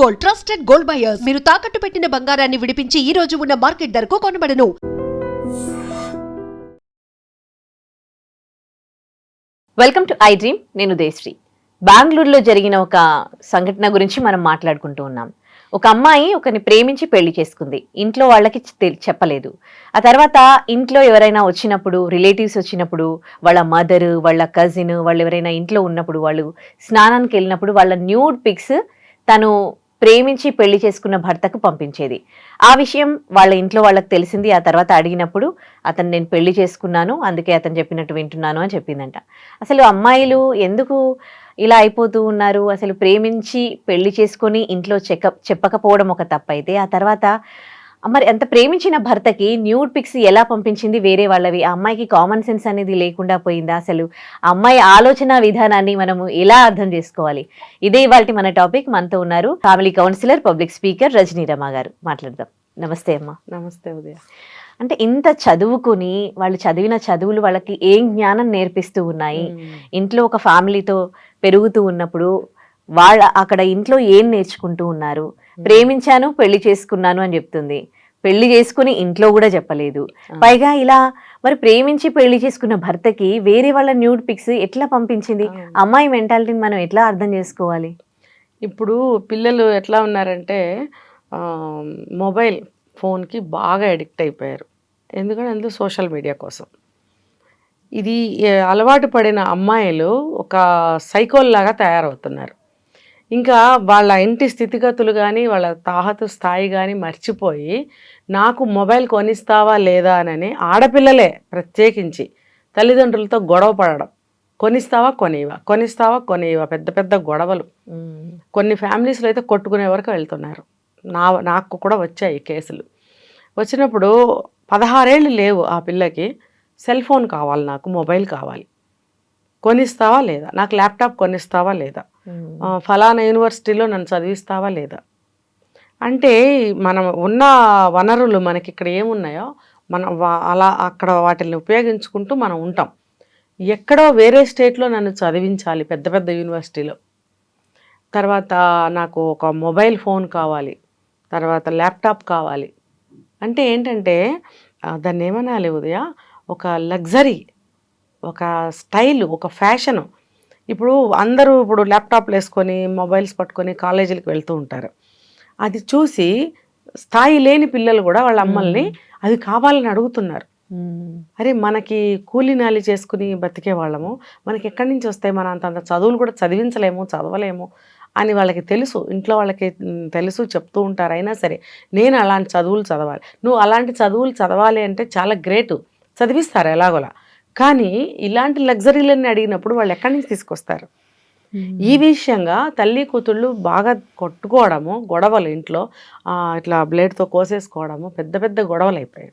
Gold, trusted gold buyers. మీరు తాకట్టు పెట్టిన బంగారాన్ని విడిపించి ఈ రోజు ఉన్న మార్కెట్ ధరకు కొనబడను. Welcome to I Dream. నేను దేశ్రీ. బెంగళూరులో జరిగిన ఒక సంఘటన గురించి మనం మాట్లాడుకుంటూ ఉన్నాం. ఒక అమ్మాయి ఒకరిని ప్రేమించి పెళ్లి చేసుకుంది. ఇంట్లో వాళ్ళకి చెప్పలేదు. ఆ తర్వాత ఇంట్లో ఎవరైనా వచ్చినప్పుడు, రిలేటివ్స్ వచ్చినప్పుడు, వాళ్ళ మదర్, వాళ్ళ కజిన్, వాళ్ళు ఎవరైనా ఇంట్లో ఉన్నప్పుడు, వాళ్ళు స్నానానికి వెళ్ళినప్పుడు వాళ్ళ న్యూడ్ పిక్స్ తను ప్రేమించి పెళ్లి చేసుకున్న భర్తకు పంపించేది. ఆ విషయం వాళ్ళ ఇంట్లో వాళ్ళకి తెలిసింది. ఆ తర్వాత అడిగినప్పుడు అతను నేను పెళ్లి చేసుకున్నాను, అందుకే అతను చెప్పినట్టు వింటున్నాను అని చెప్పిందంట. అసలు అమ్మాయిలు ఎందుకు ఇలా అయిపోతూ ఉన్నారు? అసలు ప్రేమించి పెళ్లి చేసుకొని ఇంట్లో చెప్పకపోవడం ఒక తప్పైతే, ఆ తర్వాత మరి అంత ప్రేమించిన భర్తకి న్యూడ్ పిక్స్ ఎలా పంపించింది వేరే వాళ్ళవి? ఆ అమ్మాయికి కామన్ సెన్స్ అనేది లేకుండా పోయిందా? అసలు ఆ అమ్మాయి ఆలోచన విధానాన్ని మనము ఎలా అర్థం చేసుకోవాలి? ఇదే ఇవాల్టి మన టాపిక్. మనతో ఉన్నారు family counsellor, public speaker Rajani Rama garu. మాట్లాడదాం. నమస్తే అమ్మా. నమస్తే ఉదయ. అంటే ఇంత చదువుకుని వాళ్ళు చదివిన చదువులు వాళ్ళకి ఏం జ్ఞానం నేర్పిస్తూ ఉన్నాయి? ఇంట్లో ఒక ఫ్యామిలీతో పెరుగుతూ ఉన్నప్పుడు వాళ్ళ అక్కడ ఇంట్లో ఏం నేర్చుకుంటూ ఉన్నారు? ప్రేమించాను, పెళ్లి చేసుకున్నాను అని చెప్తుంది. పెళ్లి చేసుకుని ఇంట్లో కూడా చెప్పలేదు. పైగా ఇలా మరి ప్రేమించి పెళ్లి చేసుకున్న భర్తకి వేరే వాళ్ళ న్యూడ్ పిక్స్ ఎట్లా పంపించింది? అమ్మాయి మెంటాలిటీని మనం ఎట్లా అర్థం చేసుకోవాలి? ఇప్పుడు పిల్లలు ఎట్లా ఉన్నారంటే మొబైల్ ఫోన్కి బాగా అడిక్ట్ అయిపోయారు. ఎందుకంటే అందులో సోషల్ మీడియా కోసం. ఇది అలవాటు పడిన అమ్మాయిలు ఒక సైకోల్లాగా తయారవుతున్నారు. ఇంకా వాళ్ళ ఇంటి స్థితిగతులు కానీ వాళ్ళ తాహతు స్థాయి కానీ మర్చిపోయి నాకు మొబైల్ కొనిస్తావా లేదా అని ఆడపిల్లలే ప్రత్యేకించి తల్లిదండ్రులతో గొడవ పడడం. కొనిస్తావా కొనివా, కొనిస్తావా కొనివా, పెద్ద పెద్ద గొడవలు. కొన్ని ఫ్యామిలీస్లో అయితే కొట్టుకునే వరకు వెళ్తున్నారు. నాకు కూడా వచ్చాయి కేసులు. వచ్చినప్పుడు 16 ఏళ్ళు లేవు ఆ పిల్లకి. సెల్ ఫోన్ కావాలి, నాకు మొబైల్ కావాలి, కొనిస్తావా లేదా, నాకు ల్యాప్టాప్ కొనిస్తావా లేదా, ఫలానా యూనివర్సిటీలో నన్ను చదివిస్తావా లేదా. అంటే మనం ఉన్న వనరులు మనకి ఇక్కడ ఏమున్నాయో మనం అలా అక్కడ వాటిని ఉపయోగించుకుంటూ మనం ఉంటాం. ఎక్కడో వేరే స్టేట్లో నన్ను చదివించాలి పెద్ద పెద్ద యూనివర్సిటీలో, తర్వాత నాకు ఒక మొబైల్ ఫోన్ కావాలి, తర్వాత ల్యాప్టాప్ కావాలి. అంటే ఏంటంటే దాన్ని ఏమనాలి ఉదయ, ఒక లగ్జరీ, ఒక స్టైల్, ఒక ఫ్యాషను. ఇప్పుడు అందరూ ఇప్పుడు ల్యాప్టాప్లు వేసుకొని మొబైల్స్ పట్టుకొని కాలేజీలకు వెళ్తూ ఉంటారు. అది చూసి స్థాయి లేని పిల్లలు కూడా వాళ్ళ అమ్మల్ని అది కావాలని అడుగుతున్నారు. అరే మనకి కూలీ నాలి చేసుకుని బతికే వాళ్ళము, మనకి ఎక్కడి నుంచి వస్తాయి, మన అంత చదువులు కూడా చదివించలేము, చదవలేము అని వాళ్ళకి తెలుసు, ఇంట్లో వాళ్ళకి తెలుసు, చెప్తూ ఉంటారు. అయినా సరే నేను అలాంటి చదువులు చదవాలి, నువ్వు అలాంటి చదువులు చదవాలి అంటే చాలా గ్రేటు, చదివిస్తారు ఎలాగోలా. కానీ ఇలాంటి లగ్జరీలన్నీ అడిగినప్పుడు వాళ్ళు ఎక్కడి నుంచి తీసుకొస్తారు? ఈ విషయంగా తల్లి కూతుళ్ళు బాగా కొట్టుకోవడము, గొడవలు ఇంట్లో ఇట్లా బ్లేడ్తో కోసేసుకోవడము, పెద్ద పెద్ద గొడవలు అయిపోయాయి.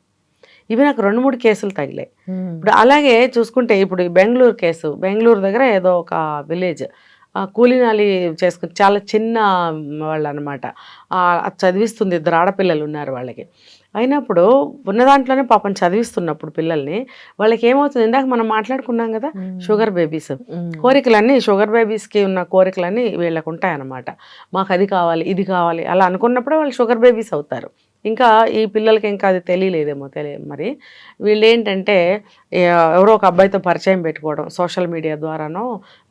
ఇవి నాకు 2-3 కేసులు తగిలాయి. ఇప్పుడు అలాగే చూసుకుంటే ఇప్పుడు బెంగళూరు కేసు, బెంగళూరు దగ్గర ఏదో ఒక విలేజ్ కూలీనాలి చేసుకుని చాలా చిన్న వాళ్ళు అనమాట, చదివిస్తుంది. 2 ఆడపిల్లలు ఉన్నారు వాళ్ళకి. అయినప్పుడు ఉన్న దాంట్లోనే పాపం చదివిస్తున్నప్పుడు పిల్లల్ని వాళ్ళకి ఏమవుతుంది, ఇందాక మనం మాట్లాడుకున్నాం కదా, షుగర్ బేబీస్ కోరికలన్నీ, షుగర్ బేబీస్కి ఉన్న కోరికలన్నీ వీళ్ళకు ఉంటాయన్నమాట. మాకు అది కావాలి, ఇది కావాలి అలా అనుకున్నప్పుడే వాళ్ళు షుగర్ బేబీస్ అవుతారు. ఇంకా ఈ పిల్లలకి ఇంకా అది తెలియలేదేమో మరి వీళ్ళు ఏంటంటే ఎవరో ఒక అబ్బాయితో పరిచయం పెట్టుకోవడం, సోషల్ మీడియా ద్వారానో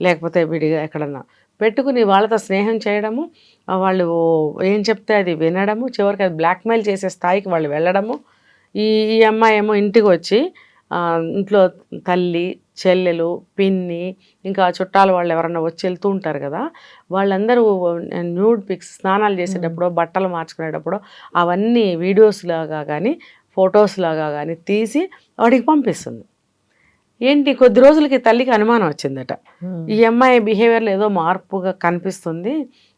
లేకపోతే విడిగా ఎక్కడన్నా పెట్టుకుని వాళ్ళతో స్నేహం చేయడము, వాళ్ళు ఏం చెప్తే అది వినడము, చివరికి అది బ్లాక్మెయిల్ చేసే స్థాయికి వాళ్ళు వెళ్ళడము. ఈ అమ్మాయి ఏమో ఇంటికి వచ్చి ఇంట్లో తల్లి, చెల్లెలు, పిన్ని, ఇంకా చుట్టాలు వాళ్ళు ఎవరన్నా వచ్చి వెళ్తూ ఉంటారు కదా, వాళ్ళందరూ న్యూడ్ పిక్స్ స్నానాలు చేసేటప్పుడు, బట్టలు మార్చుకునేటప్పుడు అవన్నీ వీడియోస్ లాగా కానీ ఫొటోస్ లాగా కానీ తీసి వాడికి పంపిస్తుంది. ఏంటి, కొద్ది రోజులకి తల్లికి అనుమానం వచ్చిందట, ఈ అమ్మాయి బిహేవియర్లో ఏదో మార్పుగా కనిపిస్తుంది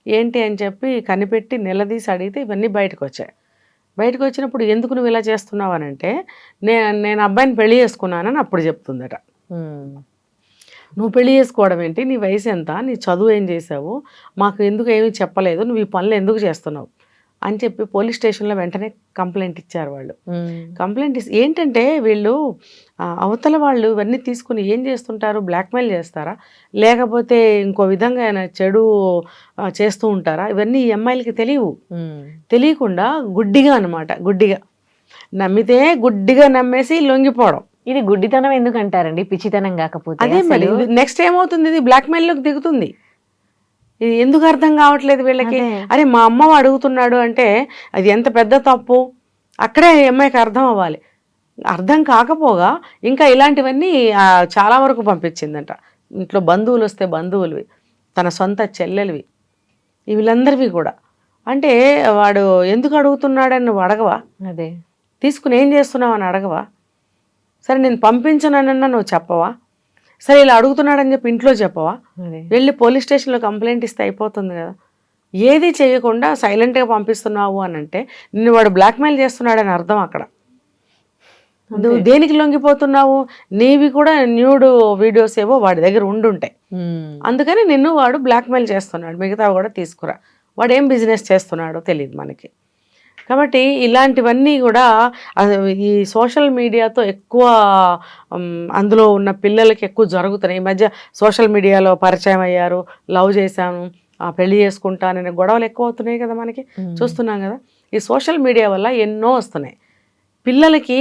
ఏంటి అని చెప్పి కనిపెట్టి నిలదీసి అడిగితే ఇవన్నీ బయటకు వచ్చాయి. బయటకు వచ్చినప్పుడు ఎందుకు నువ్వు ఇలా చేస్తున్నావు అని అంటే, నేను అబ్బాయిని పెళ్లి చేసుకున్నానని అప్పుడు చెప్తుందట. నువ్వు పెళ్లి చేసుకోవడం ఏంటి, నీ వయసు ఎంత, నీ చదువు ఏం చేసావు, మాకు ఎందుకు ఏమీ చెప్పలేదు, నువ్వు ఈ పనులు ఎందుకు చేస్తున్నావు అని చెప్పి పోలీస్ స్టేషన్లో వెంటనే కంప్లైంట్ ఇచ్చారు వాళ్ళు. కంప్లైంట్ ఏంటంటే వీళ్ళు అవతల వాళ్ళు ఇవన్నీ తీసుకుని ఏం చేస్తుంటారు, బ్లాక్మెయిల్ చేస్తారా లేకపోతే ఇంకో విధంగా ఏమైనా చెడు చేస్తూ ఉంటారా, ఇవన్నీ ఈ అమ్మాయిలకి తెలియకుండా గుడ్డిగా అనమాట, గుడ్డిగా నమ్మితే గుడ్డిగా నమ్మేసి లొంగిపోవడం. ఇది గుడ్డితనం ఎందుకు అంటారండి, పిచ్చితనం కాకపోతే? అదే మరి నెక్స్ట్ ఏమవుతుంది, ఇది బ్లాక్మెయిల్లోకి దిగుతుంది. ఇది ఎందుకు అర్థం కావట్లేదు వీళ్ళకి? అరే మా అమ్మ అడుగుతున్నాడు అంటే అది ఎంత పెద్ద తప్పు, అక్కడే అమ్మాయికి అర్థం అవ్వాలి. అర్థం కాకపోగా ఇంకా ఇలాంటివన్నీ చాలా వరకు పంపించిందంట. ఇంట్లో బంధువులు వస్తే బంధువులవి, తన సొంత చెల్లెలివి, వీళ్ళందరివి కూడా. అంటే వాడు ఎందుకు అడుగుతున్నాడని నువ్వు అడగవా? అదే తీసుకుని ఏం చేస్తున్నావు అని అడగవా? సరే నేను పంపించనన్నా నువ్వు చెప్పవా? సరే ఇలా అడుగుతున్నాడని చెప్పి ఇంట్లో చెప్పవా? వెళ్ళి పోలీస్ స్టేషన్లో కంప్లైంట్ ఇస్తే అయిపోతుంది కదా. ఏది చేయకుండా సైలెంట్గా పంపిస్తున్నావు అని అంటే నిన్ను వాడు బ్లాక్మెయిల్ చేస్తున్నాడని అర్థం. అక్కడ నువ్వు దేనికి లొంగిపోతున్నావు? నీవి కూడా న్యూడ్ వీడియోస్ ఏవో వాడి దగ్గర ఉండుంటాయి, అందుకని నిన్ను వాడు బ్లాక్మెయిల్ చేస్తున్నాడు. మిగతావి కూడా తీసుకురా. వాడు ఏం బిజినెస్ చేస్తున్నాడో తెలియదు మనకి. కాబట్టి ఇలాంటివన్నీ కూడా ఈ సోషల్ మీడియాతో ఎక్కువ అందులో ఉన్న పిల్లలకి ఎక్కువ జరుగుతున్నాయి. ఈ మధ్య సోషల్ మీడియాలో పరిచయం అయ్యారు, లవ్ చేశాను, పెళ్లి చేసుకుంటాననే గొడవలు ఎక్కువ అవుతున్నాయి కదా, మనకి చూస్తున్నాం కదా. ఈ సోషల్ మీడియా వల్ల ఎన్నో వస్తున్నాయి. పిల్లలకి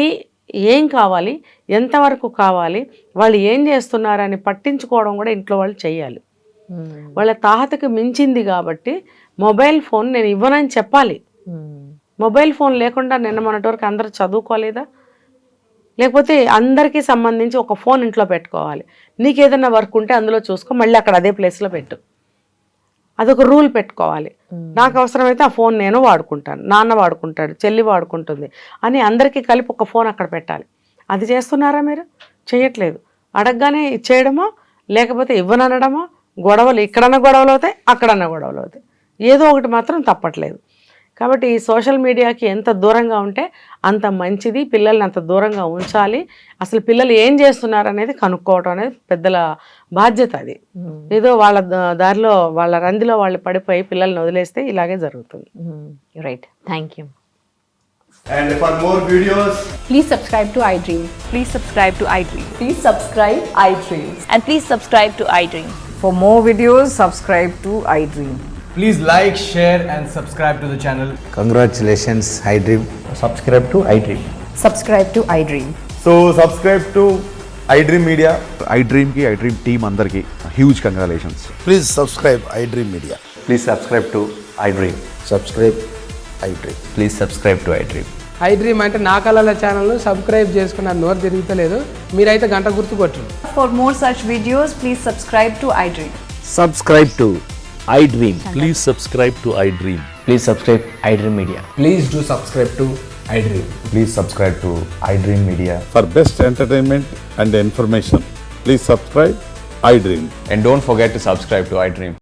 ఏం కావాలి, ఎంతవరకు కావాలి, వాళ్ళు ఏం చేస్తున్నారని పట్టించుకోవడం కూడా ఇంట్లో వాళ్ళు చెయ్యాలి. వాళ్ళ తాహతకు మించింది కాబట్టి మొబైల్ ఫోన్ నేను ఇవ్వనని చెప్పాలి. మొబైల్ ఫోన్ లేకుండా నిన్న మొన్నటి వరకు అందరూ చదువుకోలేదా? లేకపోతే అందరికీ సంబంధించి ఒక ఫోన్ ఇంట్లో పెట్టుకోవాలి. నీకు ఏదైనా వర్క్ ఉంటే అందులో చూసుకో, మళ్ళీ అక్కడ అదే ప్లేస్లో పెట్టు. అదొక రూల్ పెట్టుకోవాలి. నాకు అవసరమైతే ఆ ఫోన్ నేను వాడుకుంటాను, నాన్న వాడుకుంటాడు, చెల్లి వాడుకుంటుంది అని అందరికీ కలిపి ఒక ఫోన్ అక్కడ పెట్టాలి. అది చేస్తున్నారా మీరు? చేయట్లేదు. అడగగానే ఇచ్చేయడమో లేకపోతే ఇవ్వననడమో, గొడవలు ఇక్కడన్నా గొడవలు అవుతాయి, అక్కడన్నా గొడవలు అవుతాయి. ఏదో ఒకటి మాత్రం తప్పట్లేదు. కాబట్టి ఈ సోషల్ మీడియాకి ఎంత దూరంగా ఉంటే అంత మంచిది. పిల్లల్ని అంత దూరంగా ఉంచాలి. అసలు పిల్లలు ఏం చేస్తున్నారు అనేది కనుక్కోవడం అనేది పెద్దల బాధ్యత. అది ఏదో వాళ్ళ దారిలో వాళ్ళ రందిలో వాళ్ళు పడిపోయి పిల్లల్ని వదిలేస్తే ఇలాగే జరుగుతుంది. Right, thank you. And for more videos, Please subscribe to iDream. Please subscribe to iDream. Please subscribe iDream. And please subscribe to iDream. For more videos, subscribe to iDream. please like, share and subscribe to the channel. Congratulations, iDream. Subscribe to iDream. Subscribe to iDream. So subscribe to iDream Media. iDream team andarki huge congratulations. Please subscribe iDream Media. Please subscribe to iDream. Subscribe iDream. Please subscribe to iDream. iDream అంటే నా కళల ఛానల్ను subscribe చేసుకున్న నోరు తిరుగుతలేదు, మీరైతే గంట గుర్తు కొట్టండి. For more such videos, please subscribe to iDream. Subscribe to iDream. Please subscribe to iDream. Please subscribe iDream Media. Please do subscribe to iDream. Please subscribe to iDream Media. For best entertainment and information, please subscribe iDream. And don't forget to subscribe to iDream.